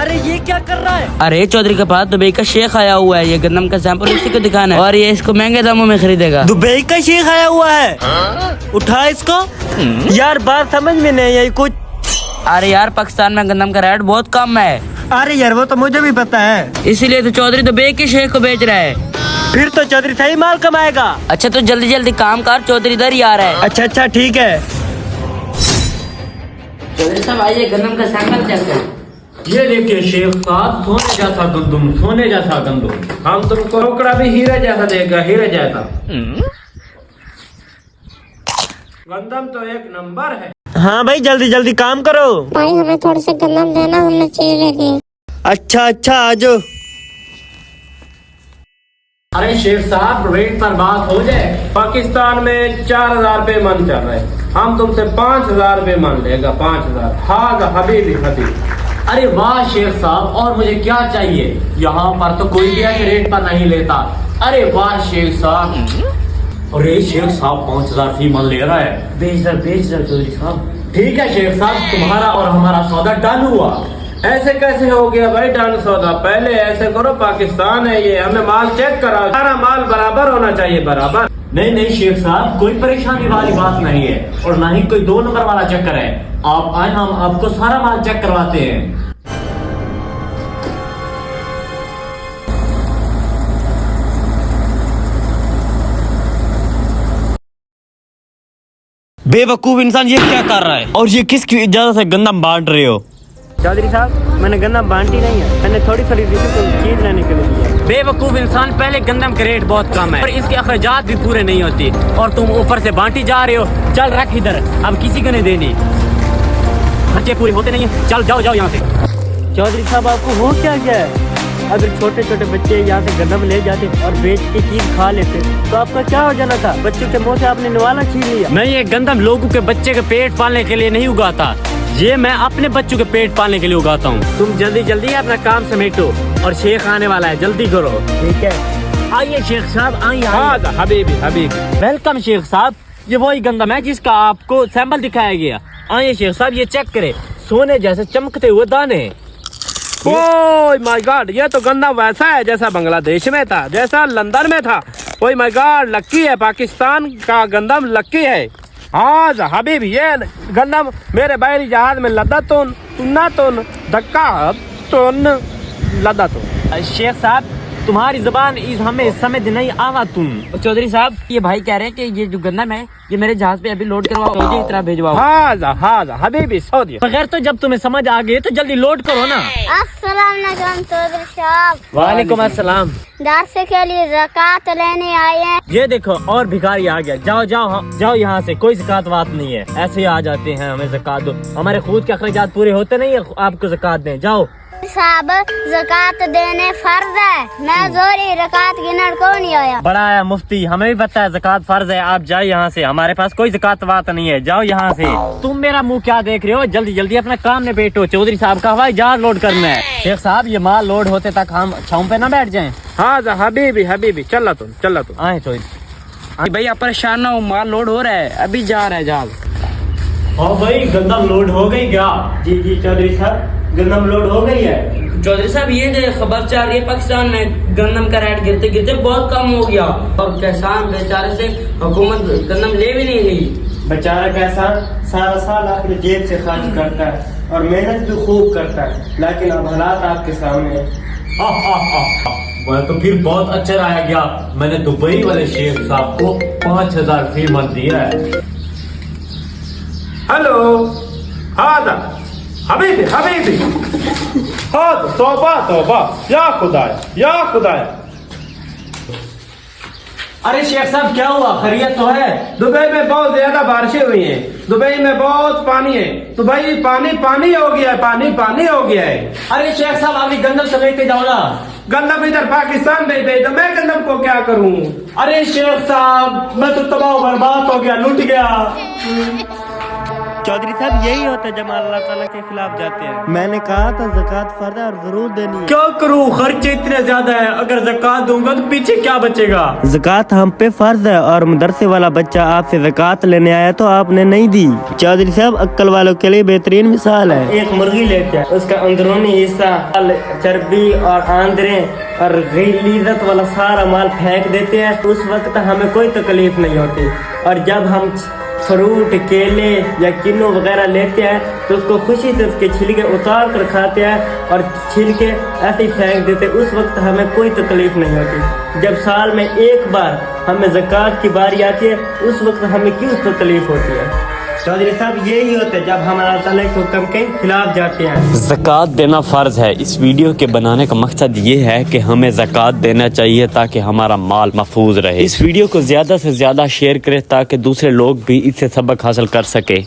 अरे ये क्या कर रहा है? अरे चौधरी के पास दुबई का शेख आया हुआ है, ये गंदम का सैंपल उसी को दिखाना है और ये इसको महंगे दामों में खरीदेगा। दुबई का शेख आया हुआ है, उठा इसको। यार बात समझ में नहीं आई कुछ। अरे यार पाकिस्तान में गंदम का रेट बहुत कम है। अरे यार वो तो मुझे भी पता है, इसीलिए तो चौधरी दुबई के शेख को बेच रहा है। फिर तो चौधरी सही माल कमाएगा। अच्छा तो जल्दी जल्दी काम कर, चौधरी इधर ही आ रहा है। अच्छा ठीक है। चौधरी साहब आइए गंदम का सैंपल चेक करें। ये देखिए शेख साहब, सोने जैसा गंदम, सोने जैसा गंदम। हम तुमको रोकड़ा भी हीरे जैसा देगा, हीरे जैसा। गंदम तो एक नंबर है। हाँ भाई जल्दी जल्दी काम करो। भाई हमें थोड़े से गंदम देना, हमने चाहिए थे। अच्छा आजो। अरे शेख साहब रेट पर बात हो जाए। पाकिस्तान में 4000 रुपए मन चल रहे, हम तुमसे 5000 रुपए मन लेगा। 5000। हाँ हबीबी हबीब। अरे वाह शेख साहब, और मुझे क्या चाहिए? यहाँ पर तो कोई भी ऐसे रेट पर नहीं लेता। अरे वाह शेख साहब। अरे शेख साहब 5000 फी मन ले रहा है। बेच दर चौधरी साहब। ठीक है शेख साहब, तुम्हारा और हमारा सौदा डन हुआ। ऐसे कैसे हो गया भाई डन सौदा? पहले ऐसे करो, पाकिस्तान है ये, हमें माल चेक कराओ, सारा माल बराबर होना चाहिए, बराबर। नहीं शेख साहब, कोई परेशानी वाली बात नहीं है और ना ही कोई 2 नंबर वाला चक्कर है। आप आए, हम आपको सारा माल चेक करवाते हैं। बेवकूफ इंसान ये क्या कर रहा है, और ये किसकी इजाजत से गंदम बांट रहे हो? चौधरी साहब मैंने गंदम बांटी नहीं है, मैंने थोड़ी चीज लेने के लिए लिया। बेवकूफ इंसान, पहले गंदम का रेट बहुत कम है और इसके अखराजात भी पूरे नहीं होती और तुम ऊपर से बांटी जा रहे हो। चल रख इधर, अब किसी को नहीं देनी, खर्चे पूरे होते नहीं है। चल जाओ यहाँ से। चौधरी साहब आपको हो क्या गया है? अगर छोटे छोटे बच्चे यहाँ से गंदम ले जाते और बेच के चीज खा लेते तो आपका क्या हो जाना था? बच्चों के मुंह से आपने निवाला छीन लिया। मैं ये गंदम लोगों के बच्चे के पेट पालने के लिए नहीं उगाता, ये मैं अपने बच्चों के पेट पालने के लिए उगाता हूँ। तुम जल्दी जल्दी अपना काम समेटो और शेख आने वाला है, जल्दी करो। ठीक है, आइए शेख साहब आइए। हाँ हबीबी हबीबी। वेलकम शेख साहब, ये वही गंदम है जिसका आपको सैंपल दिखाया गया। आइए शेख साहब, ये चेक करें, सोने जैसे चमकते हुए दाने। ओह माय गॉड, ये तो गंदम वैसा है जैसा बांग्लादेश में था, जैसा लंदन में था। ओह माय गॉड, लक्की है, पाकिस्तान का गंदम लक्की है। हाँ हबीबी, ये गंदम मेरे बैरी जहाज में लदा तुन ना तुन धक्का तुन लदा तुन। शेख साहब तुम्हारी जुबान हमें समझ नहीं आवा तुम। चौधरी साहब ये भाई कह रहे हैं कि ये जो गंदम है ये मेरे जहाज पे अभी लोड करवाओ, सऊदी की तरह भेजवाओ। हाँ हबीबी सऊदी। बगैर तो जब तुम्हें समझ आ गई तो जल्दी लोड करो ना। अस्सलाम वालेकुम चौधरी साहब। वालेकुम अस्सलाम। दरसे के लिए ज़कात लेने आए हैं। ये देखो और भिखारी आ गया। जाओ यहाँ से, कोई ज़कात बात नहीं है, ऐसे ही आ जाते हैं हमें ज़कात दो। हमारे खुद के अखराजात पूरे होते नहीं है, आपको ज़कात दें। जाओ साहब ज़कात देने फर्ज है, मैं जोरी ज़कात गिनर को नहीं आया। बड़ा है मुफ्ती, हमें भी पता है ज़कात फर्ज है। आप जाओ यहाँ से, हमारे पास कोई ज़कात बात नहीं है, जाओ यहाँ से। तुम मेरा मुंह क्या देख रहे हो? जल्दी जल्दी अपना काम में बैठो, चौधरी साहब का हवाई जहाज लोड करना है। शेख साहब ये माल लोड होते तक हम छाँव पे ना बैठ जाएं। हाँ हबीबी चल तुम आए चौधरी। भाई आप परेशान ना हो, माल लोड हो रहा है, अभी जा रहा है जहाज। हाँ भाई गंदम लोड हो गई क्या? जी चौधरी साहब गंदम लोड हो गई है। चौधरी साहब ये जो खबर चल रही है पाकिस्तान में गंदम का रेट गिरते गिरते बहुत कम हो गया और किसान बेचारे से हुकूमत गंदम ले भी नहीं रही। बेचारा किसान सारा साल अपने जेब से खर्च करता है और मेहनत भी खूब करता है, लेकिन अब हालात आपके सामने है। मैं तो फिर बहुत अच्छा रहा गया, मैंने दुबई वाले शेख साहब को 5000 फी मन दिया है। हेलो हाँ हबीबी हाँ तौबा या खुदाया। अरे शेख साहब क्या हुआ, खैरियत तो है? दुबई में बहुत ज्यादा बारिशें हुई हैं, दुबई में बहुत पानी है, दुबई पानी हो गया है, पानी हो गया है। अरे शेख साहब अभी गंदम समेट के जाओ ना। गंदम इधर पाकिस्तान भेज दे तो मैं गंदम को क्या करूं? अरे शेख साहब मैं तो तबाह बर्बाद हो गया, लूट गया। चौधरी साहब यही होता है जब अल्लाह ताला के खिलाफ जाते हैं। मैंने कहा था ज़कात फर्ज है और जरूर देनी है। क्या करूँ, खर्चे इतने ज्यादा है, अगर ज़कात दूंगा तो पीछे क्या बचेगा। ज़कात हम पे फर्ज है और मदरसे वाला बच्चा आपसे ज़कात लेने आया तो आपने नहीं दी। चौधरी साहब अक्ल वालों के लिए बेहतरीन मिसाल है। एक मुर्गी लेते हैं, उसका अंदरूनी हिस्सा चर्बी और आंदरे और गलीज़त वाला सारा माल फेंक देते हैं, उस वक्त हमें कोई तकलीफ नहीं होती। और जब हम फ्रूट, केले या किन्नू वगैरह लेते हैं तो उसको खुशी से उसके छिलके उतार कर खाते हैं और छिलके ऐसे ही फेंक देते हैं, उस वक्त हमें कोई तकलीफ नहीं होती। जब साल में एक बार हमें ज़कात की बारी आती है उस वक्त हमें क्यों तकलीफ होती है। चौधरी साहब यही होता है जब हम अल्लाह ताला के हुक्म के खिलाफ जाते हैं। ज़कात देना फ़र्ज़ है। इस वीडियो के बनाने का मकसद ये है कि हमें ज़कात देना चाहिए ताकि हमारा माल महफूज रहे। इस वीडियो को ज़्यादा से ज़्यादा शेयर करें ताकि दूसरे लोग भी इससे सबक हासिल कर सके।